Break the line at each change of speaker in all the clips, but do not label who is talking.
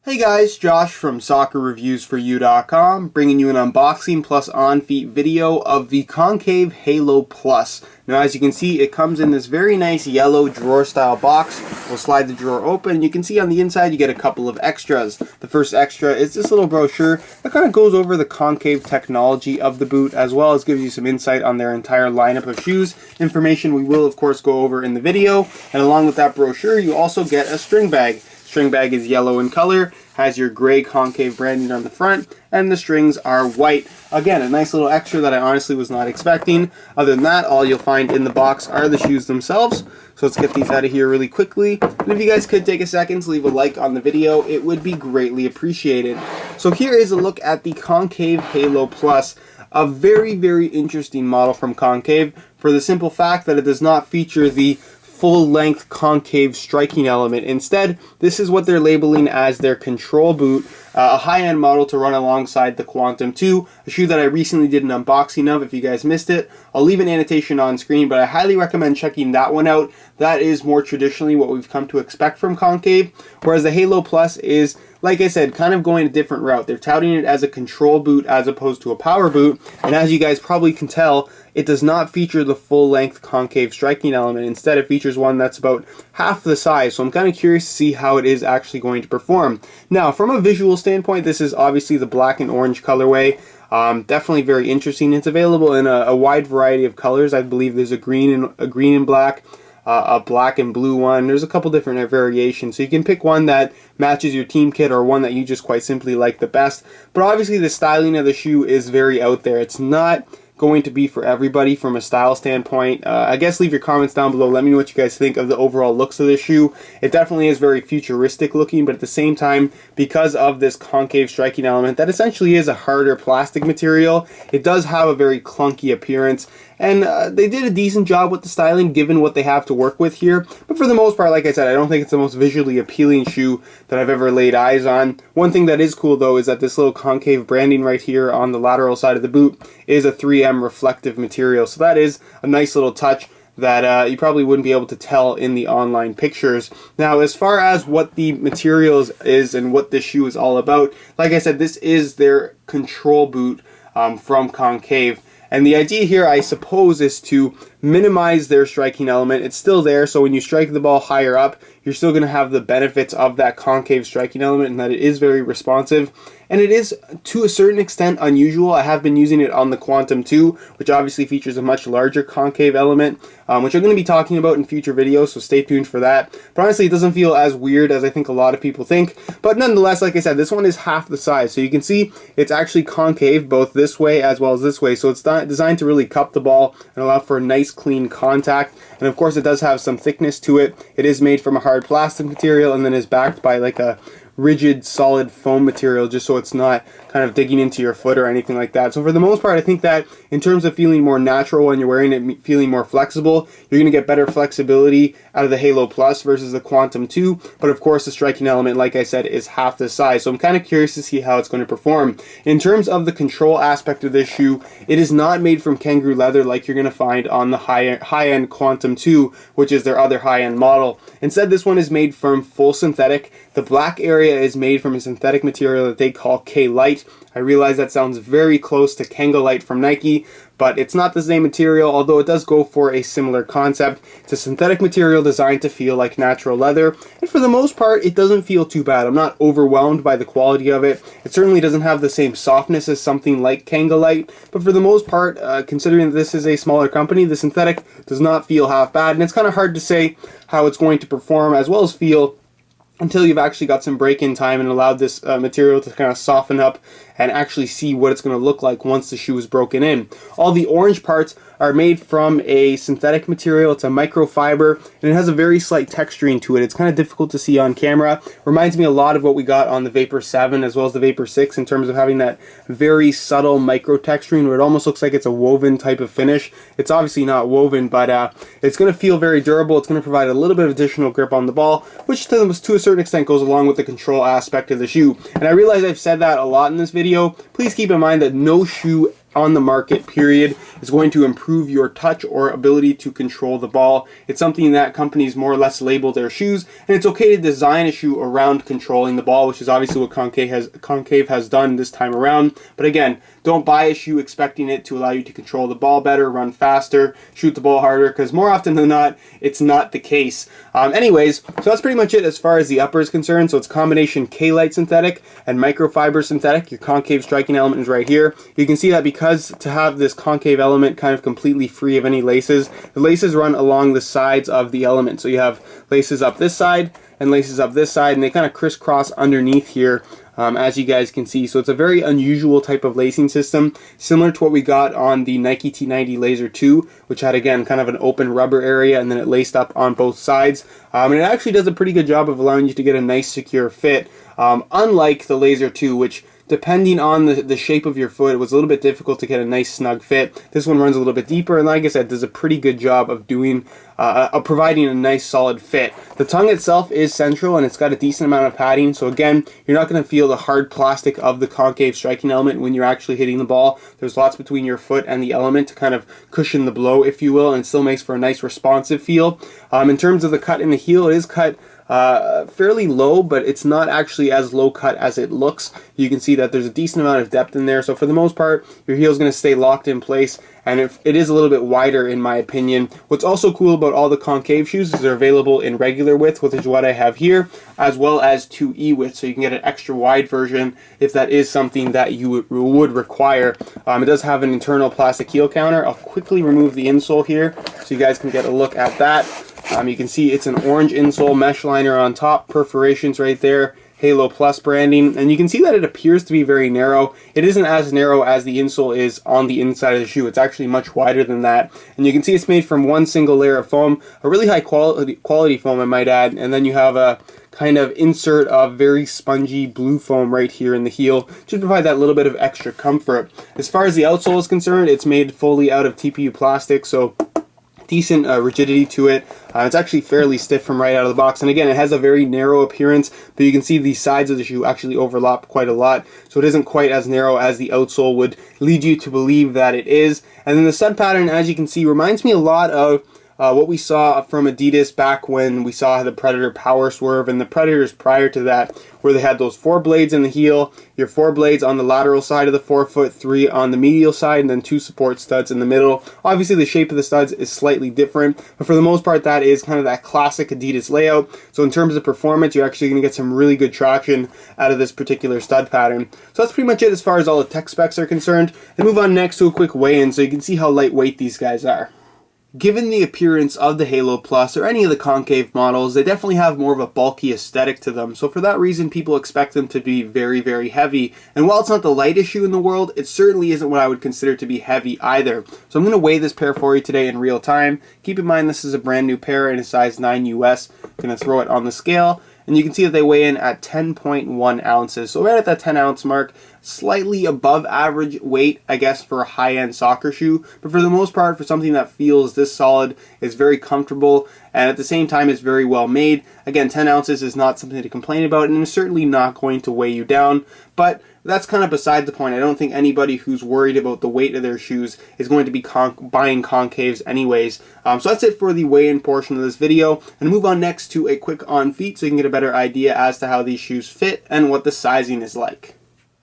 Hey guys, Josh from SoccerReviewsForYou.com, bringing you an unboxing plus on-feet video of the Concave Halo Plus. Now as you can see, it comes in this very nice yellow drawer style box. We'll slide the drawer open and you can see on the inside you get a couple of extras. The first extra is this little brochure that kind of goes over the concave technology of the boot, as well as gives you some insight on their entire lineup of shoes. Information we will of course go over in the video, and along with that brochure you also get a string bag. String bag is yellow in color, has your gray concave branding on the front, and the strings are white. Again, a nice little extra that I honestly was not expecting. Other than that, all you'll find in the box are the shoes themselves. So let's get these out of here really quickly. And if you guys could take a second to leave a like on the video, it would be greatly appreciated. So here is a look at the Concave Halo Plus. A very, very interesting model from Concave, for the simple fact that it does not feature the full-length concave striking element. Instead, this is what they're labeling as their control boot, a high-end model to run alongside the Quantum 2, a shoe that I recently did an unboxing of. If you guys missed it, I'll leave an annotation on screen, but I highly recommend checking that one out. That is more traditionally what we've come to expect from Concave, whereas the Halo Plus is, like I said, kind of going a different route. They're touting it as a control boot as opposed to a power boot, and as you guys probably can tell, it does not feature the full-length concave striking element. Instead, it features one that's about half the size, so I'm kind of curious to see how it is actually going to perform. Now, from a visual standpoint, this is obviously the black and orange colorway. Definitely very interesting. It's available in a wide variety of colors. I believe there's a green and black, a black and blue one. There's a couple different variations, so you can pick one that matches your team kit or one that you just quite simply like the best. But obviously the styling of the shoe is very out there. It's not going to be for everybody from a style standpoint. I guess leave your comments down below. Let me know what you guys think of the overall looks of this shoe. It definitely is very futuristic looking, but at the same time, because of this concave striking element that essentially is a harder plastic material, it does have a very clunky appearance. And they did a decent job with the styling given what they have to work with here. But for the most part, like I said, I don't think it's the most visually appealing shoe that I've ever laid eyes on. One thing that is cool though is that this little concave branding right here on the lateral side of the boot is a 3M reflective material. So that is a nice little touch that you probably wouldn't be able to tell in the online pictures. Now, as far as what the materials is and what this shoe is all about, like I said, this is their control boot from Concave. And the idea here, I suppose, is to minimize their striking element. It's still there, so when you strike the ball higher up, you're still going to have the benefits of that concave striking element, and that it is very responsive. And it is, to a certain extent, unusual. I have been using it on the Quantum 2, which obviously features a much larger concave element, which I'm going to be talking about in future videos, so stay tuned for that. But honestly, it doesn't feel as weird as I think a lot of people think. But nonetheless, like I said, this one is half the size. So you can see it's actually concave both this way as well as this way. So it's designed to really cup the ball and allow for a nice, clean contact. And of course, it does have some thickness to it. It is made from a hard plastic material and then is backed by like a rigid solid foam material, just so it's not kind of digging into your foot or anything like that. So for the most part, I think that in terms of feeling more natural when you're wearing it, feeling more flexible, you're going to get better flexibility out of the Halo Plus versus the Quantum 2. But of course, the striking element, like I said, is half the size. So I'm kind of curious to see how it's going to perform. In terms of the control aspect of this shoe, it is not made from kangaroo leather like you're going to find on the high-end Quantum 2, which is their other high-end model. Instead, this one is made from full synthetic. The black area is made from a synthetic material that they call K-Lite. I realize that sounds very close to Kangalite from Nike, but it's not the same material, although it does go for a similar concept. It's a synthetic material designed to feel like natural leather, and for the most part, it doesn't feel too bad. I'm not overwhelmed by the quality of it. It certainly doesn't have the same softness as something like Kangalite, but for the most part, considering that this is a smaller company, the synthetic does not feel half bad, and it's kind of hard to say how it's going to perform as well as feel until you've actually got some break-in time and allowed this material to kind of soften up and actually see what it's going to look like once the shoe is broken in. All the orange parts are made from a synthetic material. It's a microfiber, and it has a very slight texturing to it. It's kind of difficult to see on camera. Reminds me a lot of what we got on the Vapor 7 as well as the Vapor 6 in terms of having that very subtle micro texturing where it almost looks like it's a woven type of finish. It's obviously not woven, but it's going to feel very durable. It's going to provide a little bit of additional grip on the ball, which to a certain extent goes along with the control aspect of the shoe. And I realize I've said that a lot in this video. Please keep in mind that no shoe on the market, period, is going to improve your touch or ability to control the ball. It's something that companies more or less label their shoes, and it's okay to design a shoe around controlling the ball, which is obviously what Concave has done this time around. But again, don't buy a shoe expecting it to allow you to control the ball better, run faster, shoot the ball harder, because more often than not, it's not the case. Anyways, so that's pretty much it as far as the upper is concerned. So it's combination K-Lite synthetic and microfiber synthetic. Your concave striking element is right here. You can see that because to have this concave element kind of completely free of any laces, the laces run along the sides of the element. So you have laces up this side and laces up this side, and they kind of crisscross underneath here, as you guys can see. So it's a very unusual type of lacing system, similar to what we got on the Nike T90 Laser 2, which had, again, kind of an open rubber area, and then it laced up on both sides. And it actually does a pretty good job of allowing you to get a nice, secure fit, unlike the Laser 2, which, depending on the shape of your foot, it was a little bit difficult to get a nice snug fit. This one runs a little bit deeper, and like I said, does a pretty good job of providing a nice solid fit. The tongue itself is central, and it's got a decent amount of padding, so again, you're not going to feel the hard plastic of the concave striking element when you're actually hitting the ball. There's lots between your foot and the element to kind of cushion the blow, if you will, and it still makes for a nice responsive feel. In terms of the cut in the heel, it is cut fairly low, but it's not actually as low cut as it looks. You can see that there's a decent amount of depth in there, so for the most part, your heel is going to stay locked in place, and it is a little bit wider in my opinion. What's also cool about all the concave shoes is they're available in regular width, which is what I have here, as well as 2E width, so you can get an extra wide version if that is something that you would require. It does have an internal plastic heel counter. I'll quickly remove the insole here so you guys can get a look at that. You can see it's an orange insole, mesh liner on top, perforations right there, Halo Plus branding, and you can see that it appears to be very narrow. It isn't as narrow as the insole is on the inside of the shoe. It's actually much wider than that, and you can see it's made from one single layer of foam, a really high quality foam I might add, and then you have a kind of insert of very spongy blue foam right here in the heel to provide that little bit of extra comfort. As far as the outsole is concerned, it's made fully out of TPU plastic, so decent rigidity to it. It's actually fairly stiff from right out of the box, and again, it has a very narrow appearance, but you can see the sides of the shoe actually overlap quite a lot, so it isn't quite as narrow as the outsole would lead you to believe that it is. And then the stud pattern, as you can see, reminds me a lot of what we saw from Adidas back when we saw the Predator Power Swerve and the Predators prior to that, where they had those 4 blades in the heel, your 4 blades on the lateral side of the forefoot, 3 on the medial side, and then 2 support studs in the middle. Obviously, the shape of the studs is slightly different, but for the most part, that is kind of that classic Adidas layout. So in terms of performance, you're actually going to get some really good traction out of this particular stud pattern. So that's pretty much it as far as all the tech specs are concerned. And move on next to a quick weigh-in so you can see how lightweight these guys are. Given the appearance of the Halo Plus or any of the concave models, they definitely have more of a bulky aesthetic to them, so for that reason people expect them to be very, very heavy. And while it's not the lightest shoe in the world, it certainly isn't what I would consider to be heavy either. So I'm going to weigh this pair for you today in real time. Keep in mind this is a brand new pair in a size 9 US. I'm going to throw it on the scale, and you can see that they weigh in at 10.1 ounces. So right at that 10 ounce mark, slightly above average weight, I guess, for a high-end soccer shoe. But for the most part, for something that feels this solid, is very comfortable, and at the same time is very well made. Again, 10 ounces is not something to complain about, and it's certainly not going to weigh you down. But that's kind of beside the point. I don't think anybody who's worried about the weight of their shoes is going to be buying concaves anyways. So that's it for the weigh-in portion of this video. And move on next to a quick on feet so you can get a better idea as to how these shoes fit and what the sizing is like.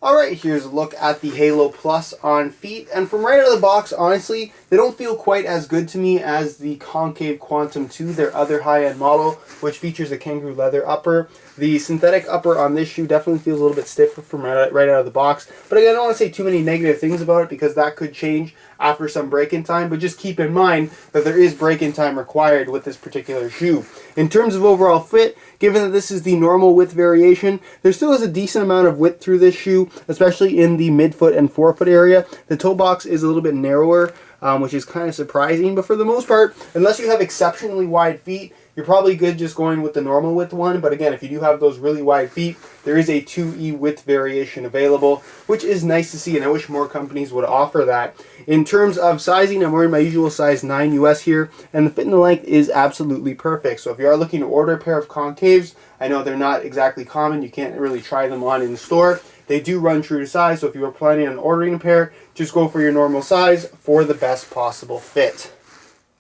Alright, here's a look at the Halo Plus on feet, and from right out of the box, honestly, they don't feel quite as good to me as the Concave Quantum 2, their other high-end model, which features a kangaroo leather upper. The synthetic upper on this shoe definitely feels a little bit stiffer from right out of the box, but again, I don't want to say too many negative things about it because that could change after some break-in time, but just keep in mind that there is break-in time required with this particular shoe. In terms of overall fit, given that this is the normal width variation, there still is a decent amount of width through this shoe, especially in the midfoot and forefoot area. The toe box is a little bit narrower, which is kind of surprising, but for the most part, unless you have exceptionally wide feet, you're probably good just going with the normal width one. But again, if you do have those really wide feet, there is a 2E width variation available, which is nice to see, and I wish more companies would offer that. In terms of sizing, I'm wearing my usual size 9 US here, and the fit and the length is absolutely perfect. So if you are looking to order a pair of concaves, I know they're not exactly common, you can't really try them on in the store. They do run true to size, so if you are planning on ordering a pair, just go for your normal size for the best possible fit.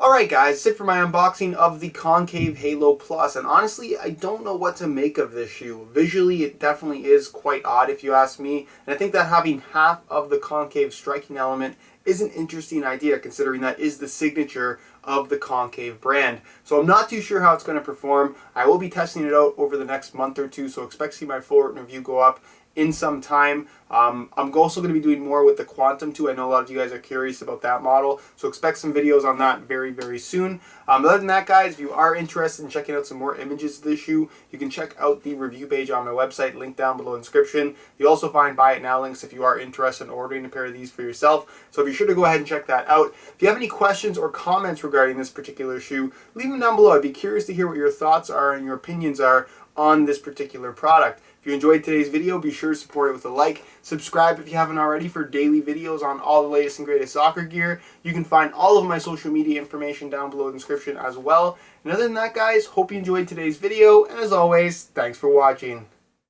Alright guys, that's it for my unboxing of the Concave Halo Plus, and honestly, I don't know what to make of this shoe. Visually, it definitely is quite odd if you ask me, and I think that having half of the concave striking element is an interesting idea, considering that is the signature of the Concave brand. So I'm not too sure how it's going to perform. I will be testing it out over the next month or two, so expect to see my full review go up in some time. I'm also going to be doing more with the Quantum 2. I know a lot of you guys are curious about that model, so expect some videos on that very, very soon. Other than that, guys, if you are interested in checking out some more images of this shoe, you can check out the review page on my website, link down below in the description. You'll also find Buy It Now links if you are interested in ordering a pair of these for yourself, so be sure to go ahead and check that out. If you have any questions or comments regarding this particular shoe, leave them down below. I'd be curious to hear what your thoughts are and your opinions are on this particular product. If you enjoyed today's video, be sure to support it with a like. Subscribe if you haven't already for daily videos on all the latest and greatest soccer gear. You can find all of my social media information down below in the description as well. And other than that, guys, hope you enjoyed today's video. And as always, thanks for watching.